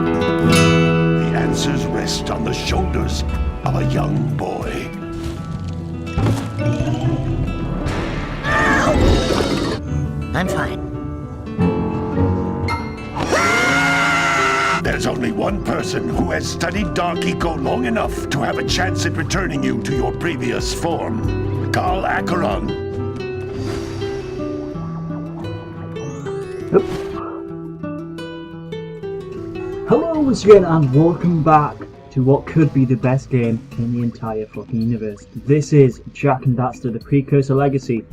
The answers rest on the shoulders of a young boy. I'm fine. There's only one person who has studied Dark Eco long enough to have a chance at returning you to your previous form. Carl Acheron. Hello once again and welcome back to what could be the best game in the entire fucking universe. This is Jak and Daxter, the Precursor Legacy,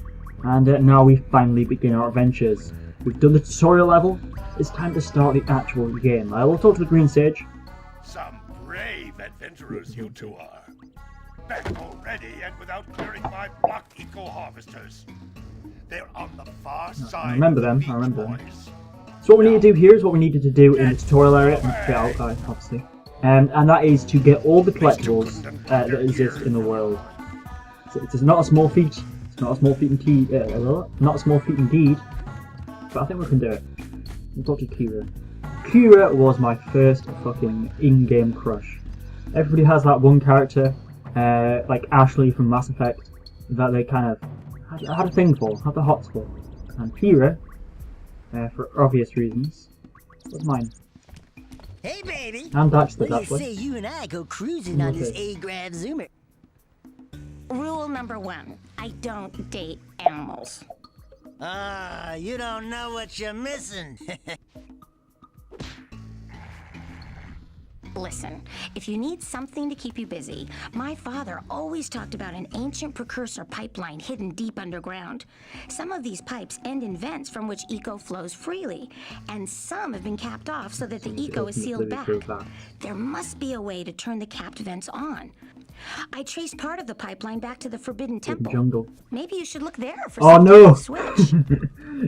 and now we finally begin our adventures. We've done the tutorial level, it's time to start the actual game. I will talk to the Green Sage. Some brave adventurers you two are. Back already and without clearing my block eco-harvesters. They're on the far side. I remember them, I remember them. So what we need to do here is what we needed to do in the tutorial area, and get out, obviously. And that is to get all the collectibles that exist in the world. So it's not a small feat. It's not a small feat indeed. Not a small feat indeed. But I think we can do it. We'll talk to Kira. Kira was my first fucking in-game crush. Everybody has that one character, like Ashley from Mass Effect, that they kind of had a thing for, had the hots for. And Kira, for obvious reasons, was mine. Hey, baby. And Daxter, what do you actually. say you and I go cruising on this A-Grab Zoomer? Rule number 1, I don't date animals. Ah, you don't know what you're missing. Listen, if you need something to keep you busy, my father always talked about an ancient precursor pipeline hidden deep underground. Some of these pipes end in vents from which eco flows freely, and some have been capped off so that the eco is sealed back. There must be a way to turn the capped vents on. I traced part of the pipeline back to the Forbidden Temple. Jungle. Maybe you should look there for Oh no! switch.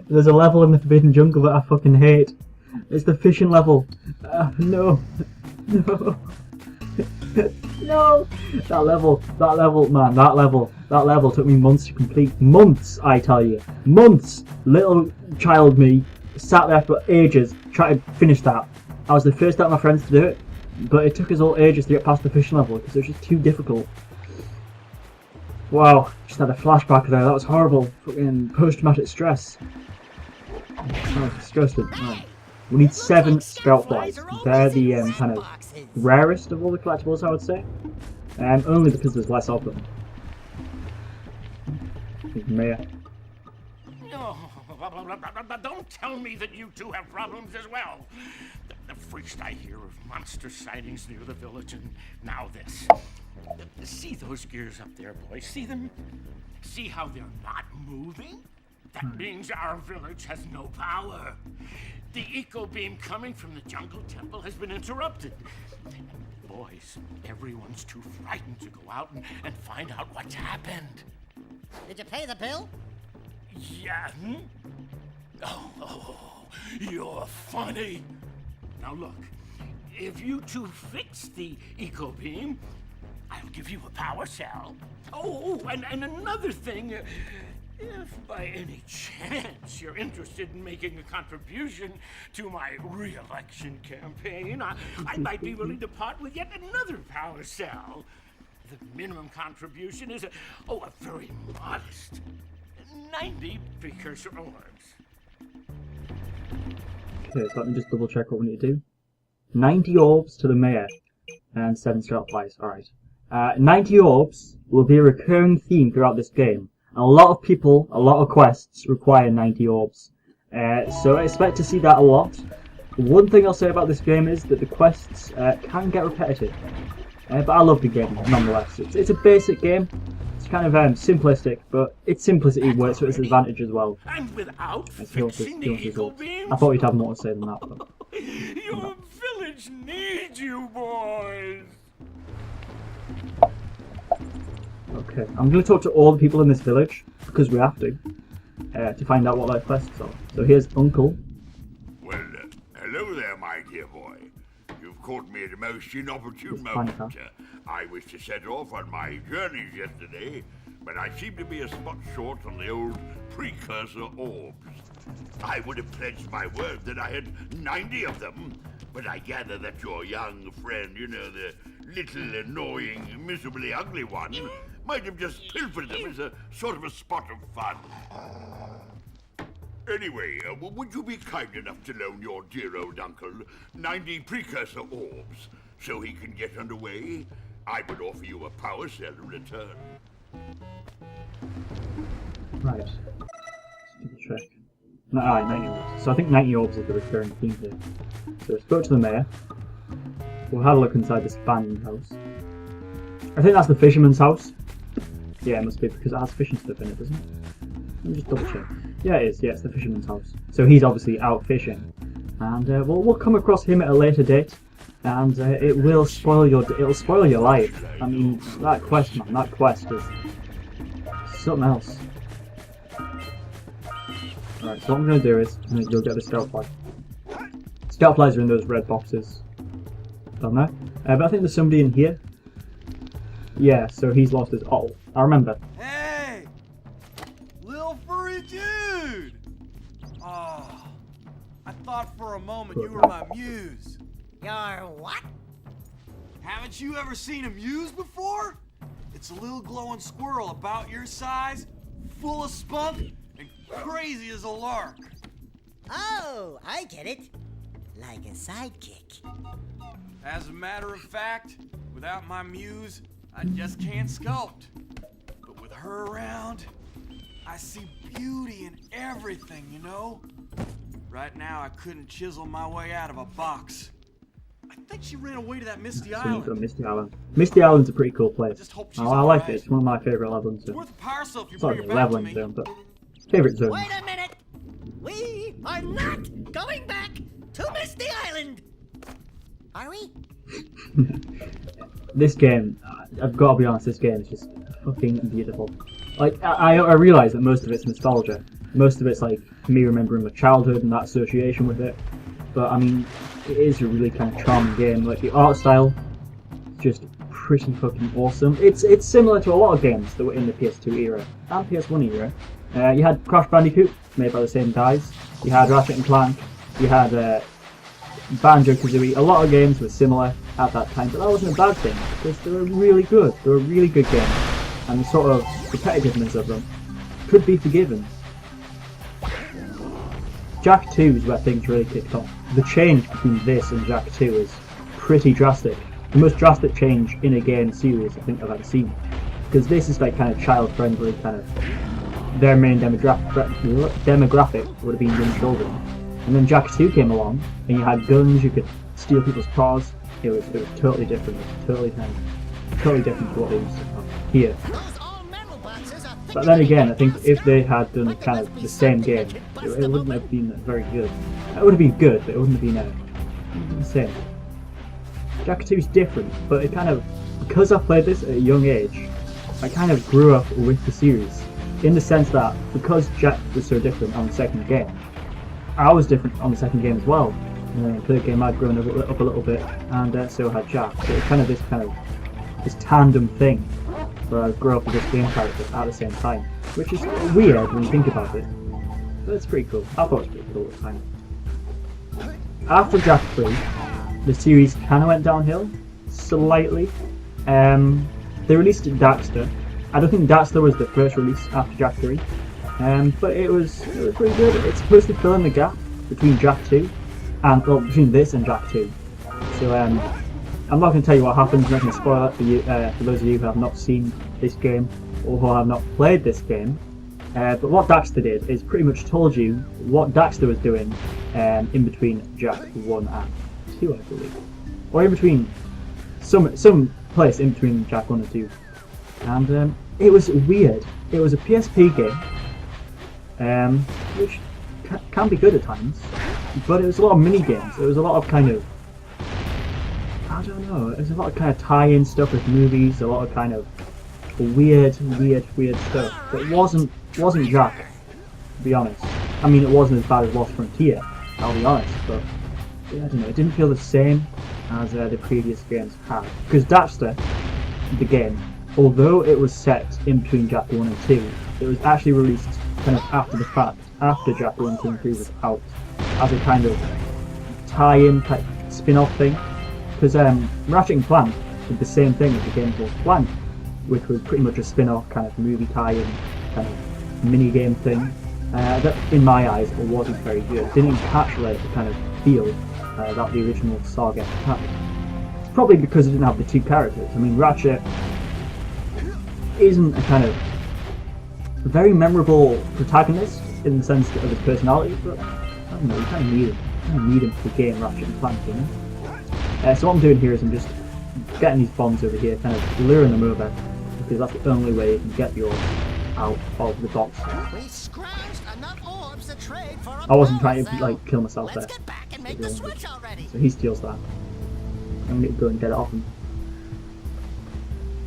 There's a level in the Forbidden Jungle that I fucking hate. It's the fishing level. No. No. No. That level, man, that level took me months to complete. Months, I tell you. Months. Little child me sat there for ages trying to finish that. I was the first out of my friends to do it, but it took us all ages to get past the fishing level because it was just too difficult. Wow, just had a flashback there. That was horrible. Fucking post-traumatic stress. I was disgusted. Oh. We need 7 scout flies. They're the kind of rarest of all the collectibles, I would say. Only because there's less of them. Maya. No, don't tell me that you two have problems as well. The first I hear of monster sightings near the village, and now this. See those gears up there, boys? See them? See how they're not moving? That means our village has no power. The eco beam coming from the jungle temple has been interrupted. And boys, everyone's too frightened to go out and find out what's happened. Did you pay the bill? Yeah. Oh, you're funny. Now look, if you two fix the eco beam, I'll give you a power cell. Oh, and another thing. If by any chance you're interested in making a contribution to my re-election campaign, I might be willing to part with yet another power cell. The minimum contribution is a very modest 90 precursor orbs. Okay, so let me just double check what we need to do. 90 orbs to the mayor and 7 scout flies. Alright. 90 orbs will be a recurring theme throughout this game. A lot of people, a lot of quests require 90 orbs. So I expect to see that a lot. One thing I'll say about this game is that the quests can get repetitive. But I love the game nonetheless. It's a basic game. It's kind of simplistic, but its simplicity works to its advantage as well. And without fixing the eco beam, I thought you'd have more to say than that. But, your village needs you, boys. Okay, I'm going to talk to all the people in this village, because we have to find out what their quests are. So here's Uncle. Well, hello there, my dear boy. You've caught me at a most inopportune moment. I was to set off on my journeys yesterday, but I seem to be a spot short on the old Precursor orbs. I would have pledged my word that I had 90 of them, But I gather that your young friend, you know, the little annoying, miserably ugly one, might have just pilfered them as a sort of a spot of fun. Anyway, would you be kind enough to loan your dear old uncle 90 Precursor orbs so he can get underway? I would offer you a power cell in return. Right. Let's double check. No, 90 orbs. So I think 90 orbs is the recurring theme here. So let's go to the mayor. We'll have a look inside this abandoned house. I think that's the fisherman's house. Yeah, it must be because it has fishing stuff in it, doesn't it? Let me just double check. Yeah, it is. Yeah, it's the fisherman's house. So he's obviously out fishing, and we'll come across him at a later date, and it'll spoil your life. I mean, that quest, man, that quest is something else. Alright, so what I'm going to do is you'll get the scout flag. Scout flags are in those red boxes down there. But I think there's somebody in here. Yeah, so he's lost his. Oh, I remember. Hey! Little furry dude! Oh, I thought for a moment you were my muse. Your what? Haven't you ever seen a muse before? It's a little glowing squirrel about your size, full of spunk, and crazy as a lark. Oh, I get it. Like a sidekick. As a matter of fact, without my muse, I just can't sculpt. But with her around, I see beauty in everything, you know? Right now, I couldn't chisel my way out of a box. I think she ran away to that Misty So you've Island. got Misty Island. Misty Island's a pretty cool place. Just hope she's I like alright. it. It's one of my favourite levels. It's worth a power cell if you It's not bring really her back to leveling me. zone, but favourite zone. Wait a minute. We are not going back to Misty Island. Are we? This game, I've got to be honest, this game is just fucking beautiful. Like, I realise that most of it's nostalgia. Most of it's like me remembering my childhood and that association with it. But I mean, it is a really kind of charming game. Like, the art style, just pretty fucking awesome. It's similar to a lot of games that were in the PS2 era and PS1 era. You had Crash Bandicoot, made by the same guys. You had Ratchet and Clank. You had Banjo-Kazooie. A lot of games were similar at that time, but that wasn't a bad thing because they were really good. They were really good games, and the sort of repetitiveness of them could be forgiven. Jak 2 is where things really kicked off. The change between this and Jak 2 is pretty drastic. The most drastic change in a game series I think I've ever seen. Because this is like kind of child-friendly, kind of their main demographic would have been young children. And then Jak 2 came along, and you had guns, you could steal people's cars. It was totally different. It was totally different to what they used to have here. Those all metal boxes are thick. But then again, I think if they had done kind of the same game, it wouldn't have been very good. It would have been good, but it wouldn't have been the same. Jak 2 is different, but it kind of, because I played this at a young age, I kind of grew up with the series. In the sense that, because Jak was so different on the second game, I was different on the second game as well. The third game I'd grown up a little bit, and so had Jak. So it's kind of this tandem thing, where I grew up with this game character at the same time, which is weird when you think about it. But it's pretty cool. I thought it was pretty cool at the time. After Jak 3, the series kind of went downhill, slightly. They released Daxter. I don't think Daxter was the first release after Jak 3, but it was pretty good. It's supposed to fill in the gap between Jak 2 and between this and Jak 2. So I'm not going to tell you what happens. I'm not going to spoil it for you, for those of you who have not seen this game or who have not played this game. But what Daxter did is pretty much told you what Daxter was doing in between Jak 1 and 2, I believe, or in between some place in between Jak 1 and 2. And it was weird. It was a PSP game, which can be good at times, but it was a lot of mini games. It was a lot of kind of, I don't know. It was a lot of kind of tie-in stuff with movies. A lot of kind of weird stuff. But it wasn't Jak, to be honest. I mean, it wasn't as bad as Lost Frontier, I'll be honest. But yeah, I don't know. It didn't feel the same as the previous games had. Because Daxter, the game, although it was set in between Jak 1 and 2, it was actually released kind of after the fact, after Jak 1, 2 and 3 was out, as a kind of tie-in type spin-off thing. Because Ratchet and Clank did the same thing with the game called Clank, which was pretty much a spin-off kind of movie tie-in kind of mini-game thing. That, in my eyes, it wasn't very good. It didn't encapsulate the kind of feel that the original saga had. It's probably because it didn't have the two characters. I mean, Ratchet isn't a kind of very memorable protagonist in the sense of his personality, but I don't know, you kind of need him. You kind of need him for the game Ratchet and Clank, you know? So what I'm doing here is I'm just getting these bombs over here, kind of luring them over, because that's the only way you can get yours out of the box. We scrounged enough orbs to trade for a I wasn't trying to power like kill myself cell. there. Let's get back and make the switch already. So he steals that. I'm going to go and get it off him.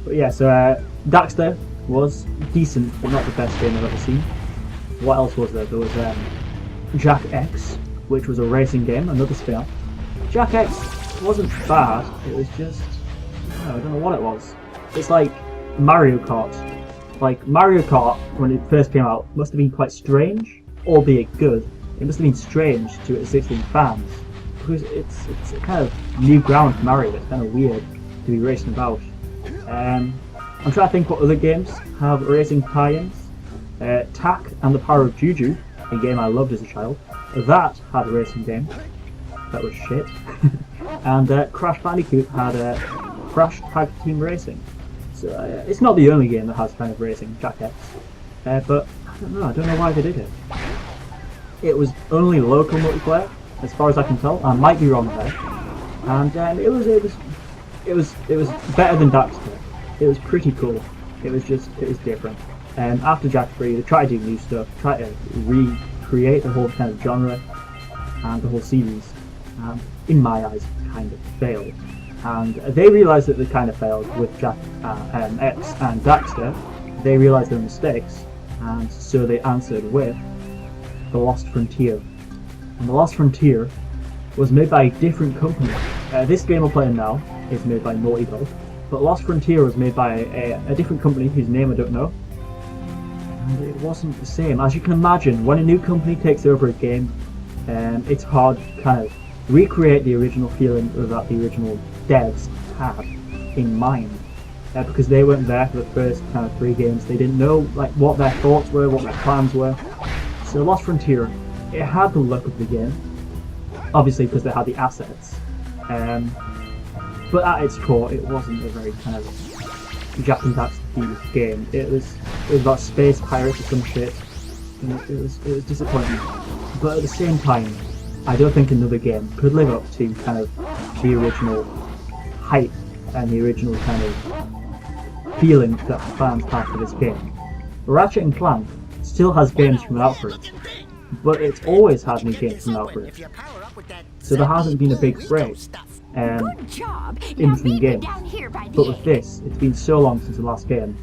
But yeah, so Daxter was decent, but not the best game I've ever seen. What else was there? There was Jak X, which was a racing game, another spin-off. Jak X wasn't bad, it was just... I don't know what it was. It's like Mario Kart. Like, Mario Kart, when it first came out, must have been quite strange, albeit good. It must have been strange to existing fans, because it's a kind of new ground for Mario. It's kind of weird to be racing about. I'm trying to think what other games have racing tie-ins. Tak and the Power of Juju, a game I loved as a child, that had a racing game. That was shit. And Crash Bandicoot had Crash Tag Team Racing. So it's not the only game that has kind of racing, Jak X. But I don't know why they did it. It was only local multiplayer, as far as I can tell. I might be wrong there. And it was better than Daxter. It was pretty cool. It was different. After Jak 3, they tried to do new stuff, tried to recreate the whole kind of genre and the whole series. In my eyes, kind of failed. And they realised that they kind of failed with Jak X and Daxter. They realised their mistakes, and so they answered with The Lost Frontier. And The Lost Frontier was made by a different company. This game we're playing now is made by Naughty Dog, but Lost Frontier was made by a different company whose name I don't know. And it wasn't the same. As you can imagine, when a new company takes over a game, it's hard to kind of recreate the original feeling that the original devs had in mind, because they weren't there for the first kind of 3 games. They didn't know like what their thoughts were, what their plans were. So Lost Frontier, it had the look of the game, obviously because they had the assets, but at its core it wasn't a very kind of Jak and Daxter game. It was about space pirates or some shit, and it was disappointing. But at the same time, I don't think another game could live up to kind of the original hype and the original kind of feeling that fans had for this game. Ratchet and Clank still has games coming out for it, but it's always had new games coming out for it. So there hasn't been a big break in between games. But with this, it's been so long since the last game,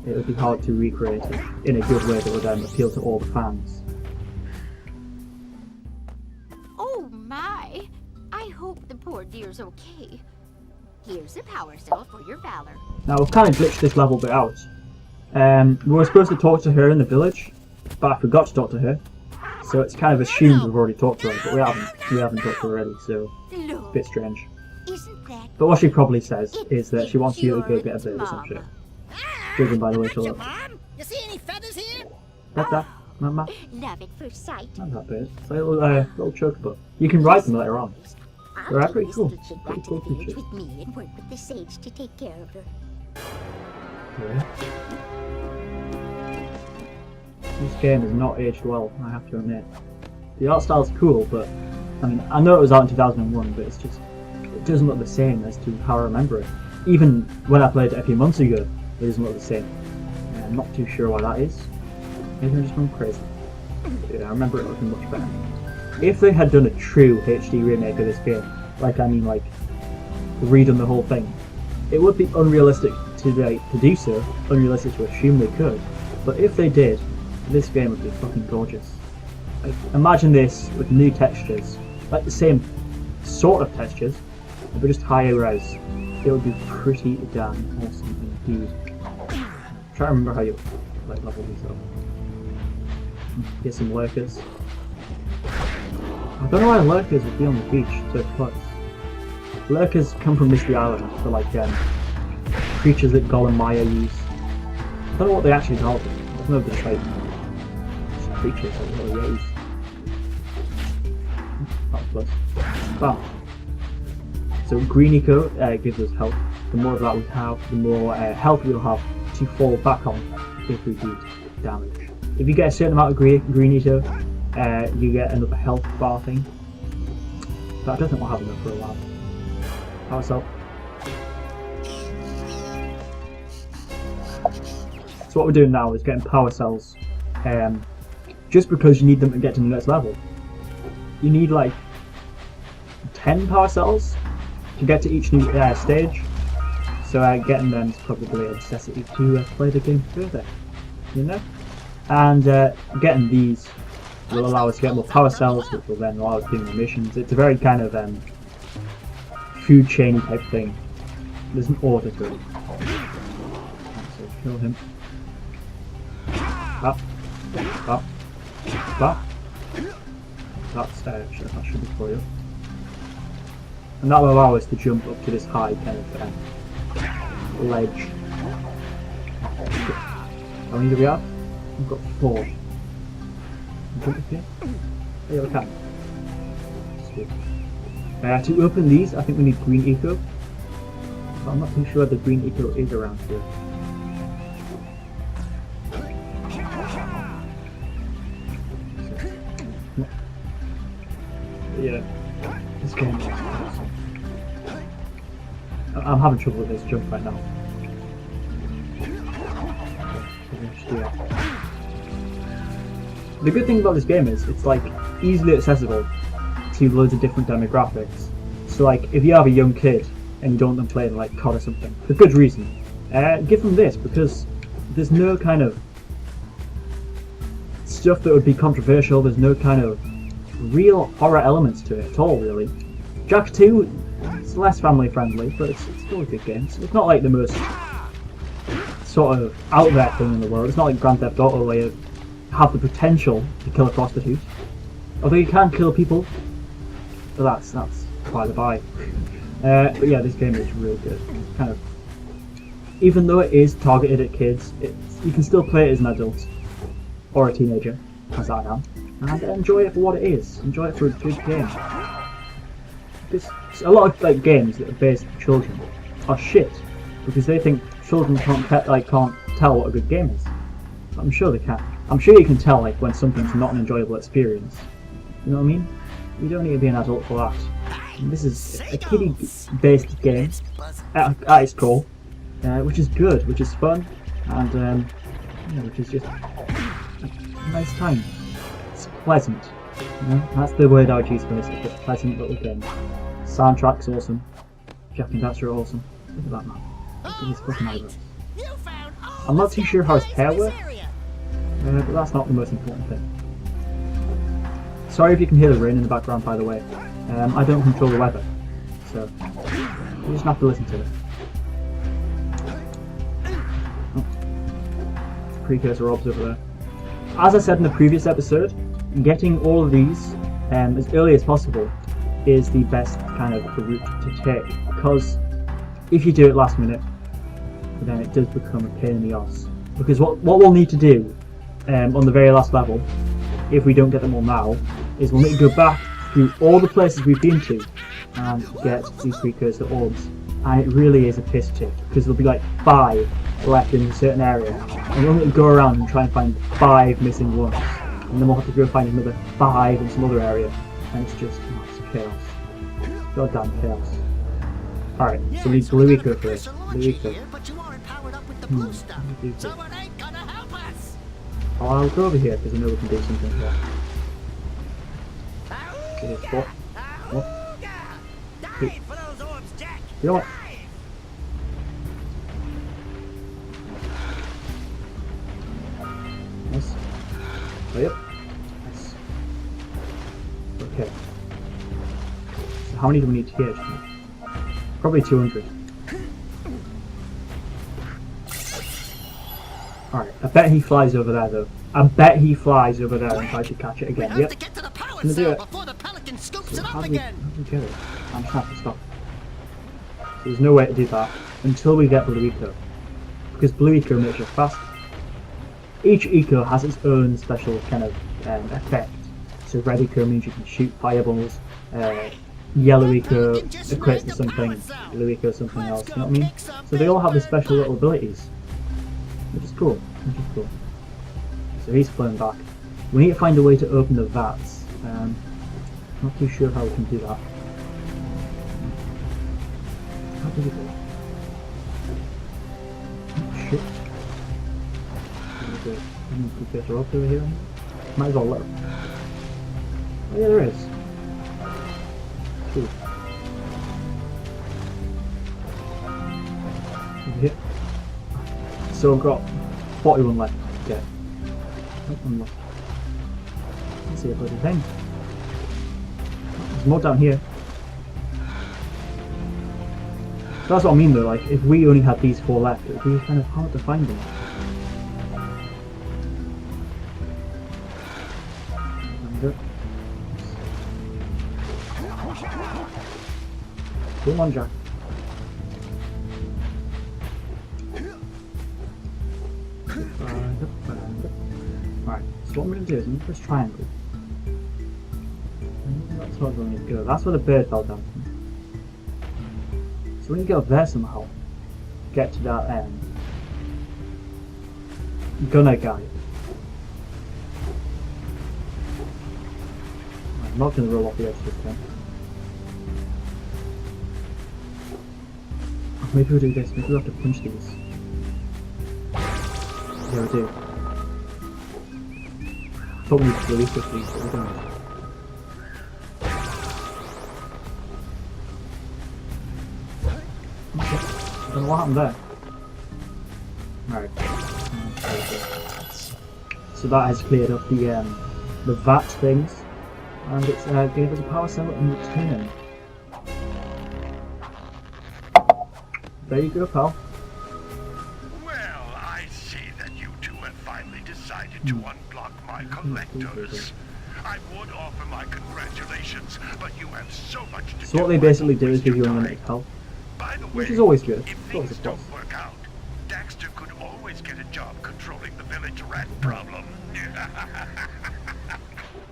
it would be hard to recreate it in a good way that would appeal to all the fans. Oh my! I hope the poor dear's okay. Here's a power cell for your valor. Now we've kind of glitched this level bit out. We were supposed to talk to her in the village, but I forgot to talk to her. So it's kind of assumed we've already talked to her, but we haven't talked to her already, so it's a bit strange. But what she probably says is that she wants you to go get a bird or some shit. Judging by the way she looks. You see any feathers here? That, Mama. Love at first sight. Not that bird. It's like a little chocobo. You can ride them later on. They're pretty cool. Pretty cool creatures. With me and work with the sage to take care of her. Yeah. This game is not aged well, I have to admit. The art style's cool, but I mean, I know it was out in 2001, but it's just, it doesn't look the same as to how I remember it. Even when I played it a few months ago, it doesn't look the same. I'm not too sure why that is. Maybe I'm just going crazy. Yeah, I remember it looking much better. If they had done a true HD remake of this game, like redone the whole thing, it would be unrealistic to do so, unrealistic to assume they could. But if they did, this game would be fucking gorgeous. Like, imagine this with new textures, like the same sort of textures, but just higher res. It would be pretty damn awesome indeed. I'm trying to remember how you like level these up. Get some lurkers. I don't know why lurkers would be on the beach so close. Lurkers come from Misty Island. They're like creatures that Gol and Maya use. I don't know what they actually call them. I don't know if they're like just creatures that they use. That was close. Bam. So green eco gives us health. The more of that we have, the more health we'll have to fall back on if we do damage. If you get a certain amount of green eco, you get another health bar thing. But I don't think we'll have enough for a while. Power cell. So what we're doing now is getting power cells, just because you need them to get to the next level. You need like 10 power cells to get to each new stage, so getting them is probably a necessity to play the game further, you know? And getting these will allow us to get more power cells, which will then allow us to do more missions. It's a very kind of food chainy type thing. There's an order to it. So kill him. That. That. That. That's that should be for you. And that will allow us to jump up to this high kind of ledge. How many do we have? We've got 4. Jump up here? Yeah, we can. To open these, I think we need green eco. But I'm not too sure the green eco is around here. Yeah, this game is awesome. I'm having trouble with this jump right now. The good thing about this game is it's like easily accessible to loads of different demographics. So like if you have a young kid and you don't want them playing like COD or something, for good reason, give them this, because there's no kind of stuff that would be controversial, there's no kind of real horror elements to it at all, really. Jak 2 is less family friendly, but it's still a good game. So it's not like the most sort of out there thing in the world. It's not like Grand Theft Auto where you have the potential to kill a prostitute. Although you can kill people, but that's by the by. But yeah, this game is really good. Kind of, even though it is targeted at kids, you can still play it as an adult or a teenager, as I am, and enjoy it for what it is. Enjoy it for a good game. Because a lot of like games that are based for children are shit because they think children can't tell what a good game is. But I'm sure they can. I'm sure you can tell like when something's not an enjoyable experience. You know what I mean? You don't need to be an adult for that. And this is a kiddie-based game at its core, which is good, which is fun, and yeah, which is just a nice time. It's pleasant. You know? That's the word I would use for this. It's a pleasant little game. Soundtrack's awesome. Jak and Daxter are awesome. Look at that man. Look at his fucking eyebrows. I'm not too sure how his hair works, but that's not the most important thing. Sorry if you can hear the rain in the background, by the way. I don't control the weather, so you just have to listen to it. Oh. Precursor orbs over there. As I said in the previous episode, getting all of these as early as possible is the best kind of route to take, because if you do it last minute, then it does become a pain in the arse. Because what we'll need to do on the very last level, if we don't get them all now, is we'll need to go back through all the places we've been to and get these precursor orbs. And it really is a piss take, because there'll be like 5 left in a certain area, and we'll need to go around and try and find 5 missing ones, and then we'll have to go find another 5 in some other area, and it's just it's chaos. Goddamn chaos. Alright, so we need blue eco first. Blue eco. Oh, I'll go over here because I know we can do something here. Okay, what? Hey. You know what? Nice. Oh, yep. Nice. Okay. So how many do we need here? Probably 200. Alright, I bet he flies over there though. I bet he flies over there and tries to catch it again. Yep. Gonna do it. So how do we get it? I'm just gonna have to stop. So there's no way to do that until we get Blue Eco. Because Blue Eco makes you faster. Each Eco has its own special kind of effect. So Red Eco means you can shoot fireballs, Yellow Eco equates to something, Blue Eco something else, you know what I mean? So they all have their special little abilities. Which is cool, So he's flown back. We need to find a way to open the vats. Not too sure how we can do that. How do we do it? Oh shit. Any Precursor up over here? Might as well look. Oh yeah, there is. Cool. Over here. So I've got 41 left to get. One left. Let's see a bloody thing. There's more down here. So that's what I mean though, like if we only had these 4 left, it would be kind of hard to find them. Come on, Jack. Alright, so what I'm going to do is I'm going to press triangle. That's where I'm going to go. That's where the bird fell down from. So we need to get up there somehow. Get to that gunner guy. I'm not going to roll off the edge this time. Maybe we'll do this, maybe we'll have to punch these. Yeah, we do. I thought we would release these, but we don't. Okay. I don't know what happened there. Alright. So that has cleared up the VAT things. And it's gave us a power cell in return. There you go, pal. Well, I see that you two have finally decided to unblock my collectors. I would offer my congratulations, but you have so much to do. So what they basically do is give you unlimited health, which is always good. If things don't work out, Daxter could always get a job controlling the village rat problem.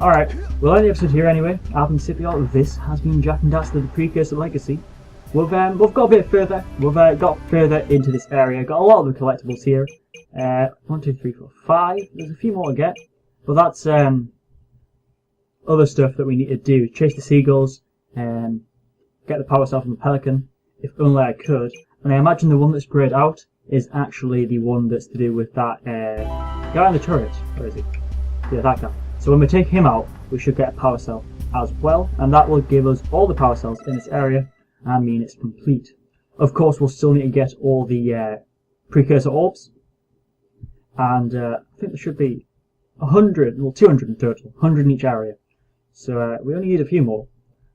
Alright, we'll end the episode here anyway. I've been Ciparian. This has been Jak and Daxter, the Precursor Legacy. We've got a bit further. We've got further into this area. Got a lot of the collectibles here. 1, 2, 3, 4, 5. There's a few more to get, but that's other stuff that we need to do. Chase the seagulls, get the power cell from the pelican. If only I could. And I imagine the one that's grayed out is actually the one that's to do with that guy on the turret. Where is he? Yeah, that guy. So when we take him out, we should get a power cell as well, and that will give us all the power cells in this area. I mean it's complete. Of course, we'll still need to get all the Precursor orbs, and I think there should be 100, well 200 in total, 100 in each area. So we only need a few more.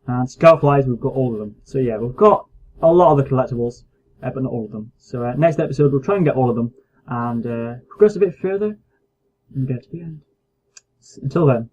And Scout Flies, we've got all of them. So yeah, we've got a lot of the collectibles, but not all of them. So next episode we'll try and get all of them, and progress a bit further, and get to the end. Until then,